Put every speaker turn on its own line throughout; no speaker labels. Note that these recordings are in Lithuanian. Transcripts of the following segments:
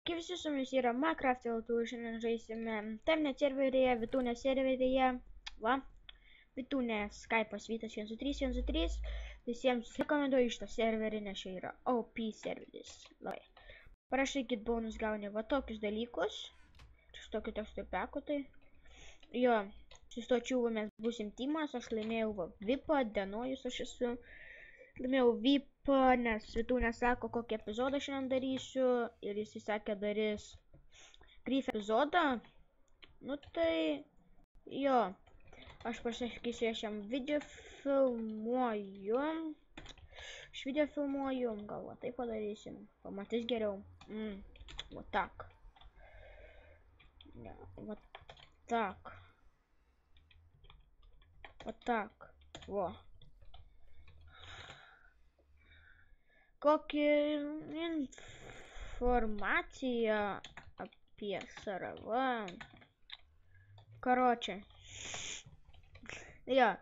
Kaip visi su mumis yra Minecraft LT, šiandien žaisime Temnet serveryje, Vitūnės serveryje, va, Vitūnės Skype'as Vytas 123, visiems rekomenduoju šitą serverį, nes čia yra OP serveris, labai. Parašykit bonus gauni va tokius dalykus, čia tokiu tekstu peku tai, jo, sustočiau mes būsim teamas, aš laimėjau va VIP'ą, Denojus aš esu. Laimėjau VIP'ą, nes Vitūnė sako, kokį epizodą šiandien darysiu ir jis sakė, darys Grief epizodą. Nu tai, jo, aš pasakysiu, aš jam video filmuoju. Aš video filmuoju, gal va taip padarysim, pamatys geriau. Va tak. Ne, va tak. Va tak, va. Kokią informaciją apie Saravą. Karočią. Jo.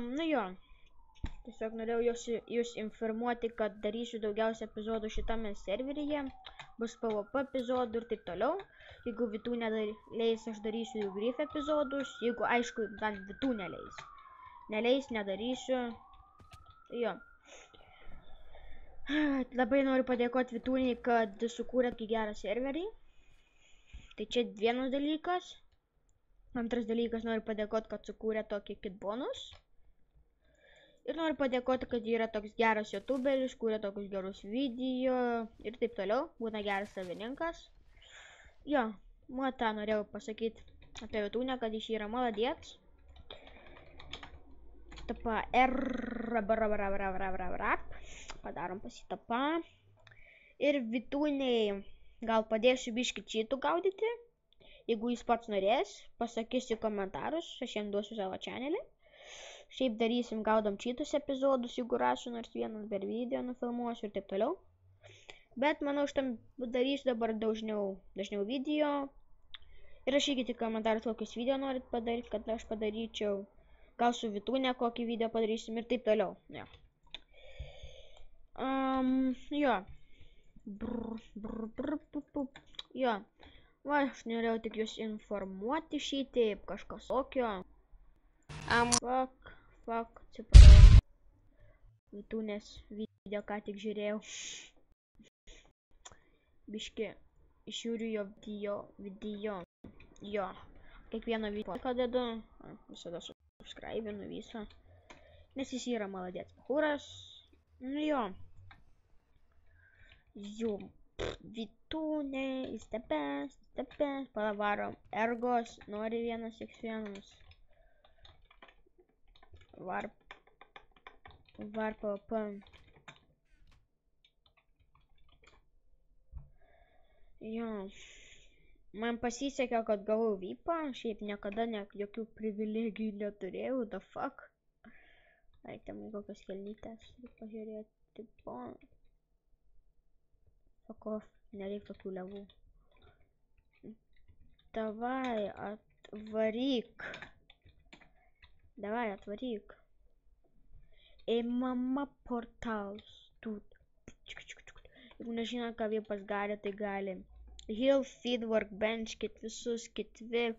Nu jo. Tiesiog norėjau jūs informuoti, kad darysiu daugiausia epizodų šitame serveryje. Bus PvP epizodų ir taip toliau. Jeigu Vitūnė leis, aš darysiu jų Grief epizodus. Jeigu, aišku, bent Vitūnė leis. Neleis, nedarysiu. Jo. Labai noriu padėkoti Vitūnei, kad sukūrė tokį gerą serverį. Tai čia vienas dalykas. Antras dalykas, noriu padėkoti, kad sukūrė tokį kitbonus. Ir noriu padėkoti, kad yra toks geras youtuberis, kūrė tokius gerus video ir taip toliau. Būna geras savininkas. Jo, man tą norėjau pasakyti apie Vitūnę, kad jis yra maladėts. Tapa padarom pasitapą. Ir Vitūniai gal padėsiu biškį čytų gaudyti. Jeigu jis pats norės, pasakysiu komentarus, aš jam duosiu savo channelį. Šiaip darysim, gaudom čytus epizodus, jeigu rasiu nors vieną per video nufilmuosiu ir taip toliau. Bet manau, šitam darysiu dabar dažniau video. Ir rašykite komentarus, kokius video norit padaryti, kad aš padaryčiau. Gal su Vitūne kokį video padarysim ir taip toliau. Jo. Jo. Jo. Va, aš norėjau tik jūs informuoti šitaip, kažkas tokio. Fuck, atsiprašau. Vitūnės video ką tik žiūrėjau. Biški, išžiūriu jo video. Jo. Kiekvieną video padedu. Visada subscribinu visą. Nes jis yra maladėts pahūras. Nu jo. Jo. Vitūnė, is the best. Palavarom. Ergos, nori 1x1. Var PvP. Jo. Man pasisekė, kad gavau VIP'ą. Šiaip niekada jokių privilegijų neturėjau. The fuck. Ai, ten kokios kelnytės. Pažiūrėti. Fuck off. Nereik tokių levų. Davai, atvaryk. Mama portals. Jeigu nežino, ką VIP'as gali, tai gali. Heal, feed, workbench, kit visus, kit VIP.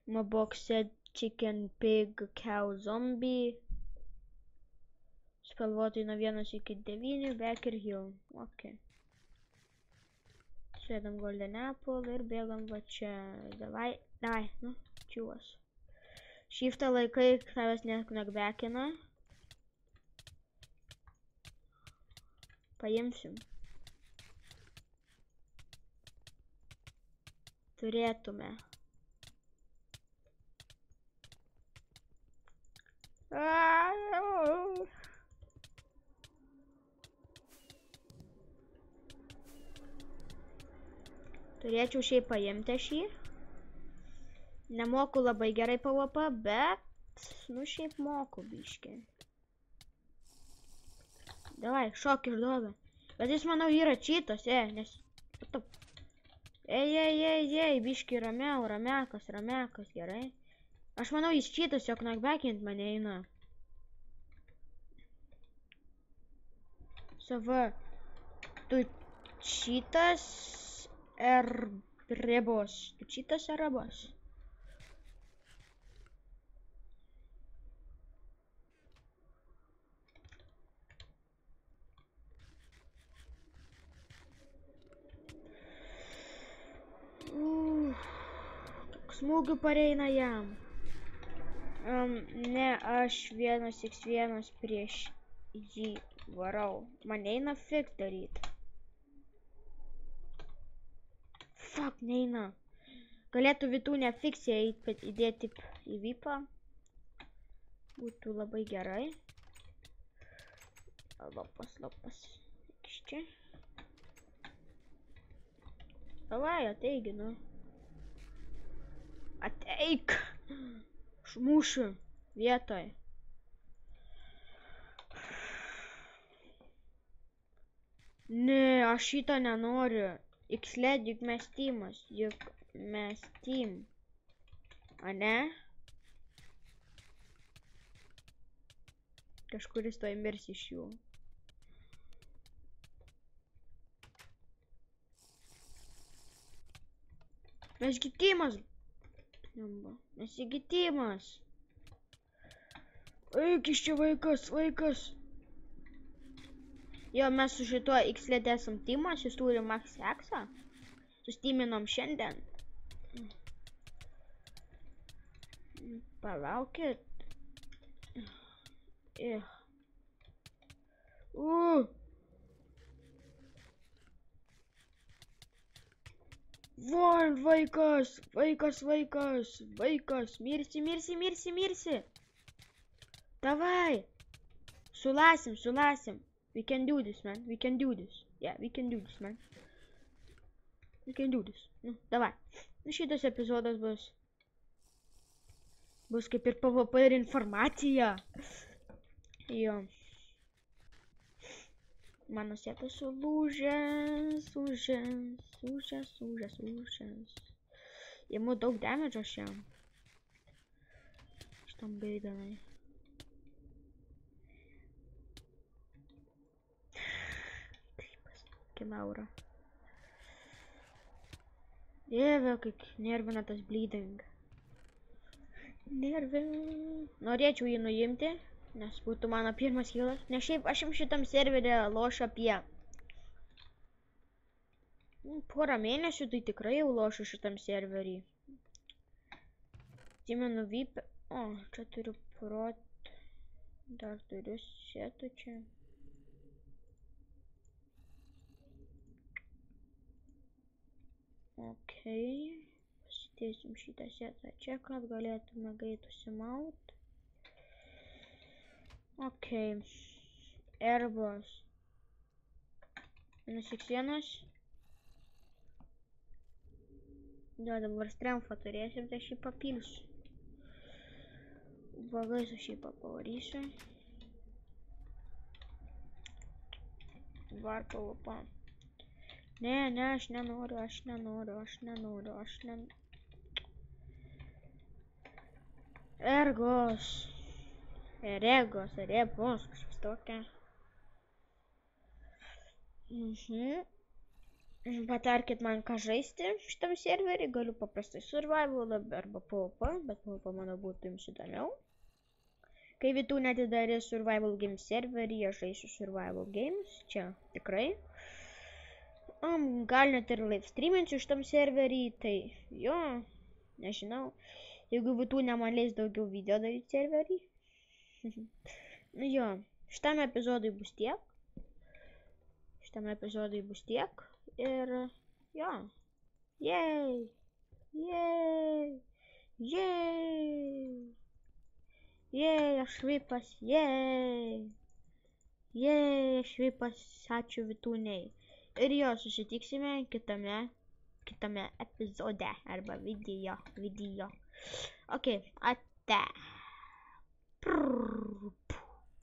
Mobox set, chicken, pig, cow, zombie. Spalvotai nuo 1 iki 9, back ir heal. Ok. Sėdam golden apple ir bėgam va čia. Davai, nu, čiūvas. Shiftą laikai, tavęs nekbekina. Paimsim. Turėtume. Turėčiau šiaip paimti šį. Nemoku labai gerai PvP, bet, nu šiaip moku biškį. Davai, šok išduoda. Bet jis, manau, yra čytas, nes... Ei, biškį ramiakas, gerai. Aš manau, jis čytas, jog knockbackint mane eina. Sava, tu čytas, Rebos. Tu šitas Rebos? Smūgių pareina jam. Ne, aš 1x1 prieš jį varau. Man eina fik daryt. Fuck, neina. Galėtų Vitūnė fiksija įdėti į vipą. Būtų labai gerai. Lopas. Iš čia. Davai, ateigi, nu. Ateik! Šmušiu vietoj. Ne, aš šitą nenoriu. X-led, juk mes teamas. Juk mes team. A ne? Kažkuris to įmirs iš jų. Mesgi teamas. Mesgi teamas. Eik iš čia vaikas. Jo, mes su šituo X-led esam teamas, jis turi max X-ą. Susteaminom šiandien. Palaukit. Von, vaikas. Mirsi. Davai. Sulasim. We can do this, man. Yeah, we can do this, man. Nu, davai. Šitas epizodas bus kaip ir PvP ir informacija. Jo. Mano setas sulūžęs. Imu daug damage šiam. Šitam gaidanai. Laura. Dieve, kaip nervina tas bleeding. Norėčiau jį nuimti, nes būtų mano pirmas healas. Nes šiaip aš šitam serverį lošiu apie porą mėnesių, tai tikrai jau lošiu šitam serverį. Atsimenu VIP. O, čia turiu prot. Dar turiu setų čia. Ok, pasidėsim šitą setą čia, kad galėtume greit užsimaut. Ok, Rebos. -x1. Jo, dabar strengthą turėsim, tai šį papilsiu. Vagai su šį pavarysiu. Var PvP. Ne, aš nenoriu. Rebos, kažkas tokia. Patarkit man, ką žaisti šitam serverį. Galiu paprastai survival arba PvP, bet PvP mano būtų jums įdomiau. Kai Vitūnė atidarė survival games serverį, aš žaisiu survival games. Čia tikrai. Gal net ir live streaminsiu šitam serverį, tai jo, nežinau. Jeigu Vitūnė man leis daugiau video daryti serverį. Nu jo, šitam epizodui bus tiek. Ir jo. Jej, aš vipas, ačiū Vitūnei. Ir jo, susitiksime kitame epizode arba video. Ok, ate.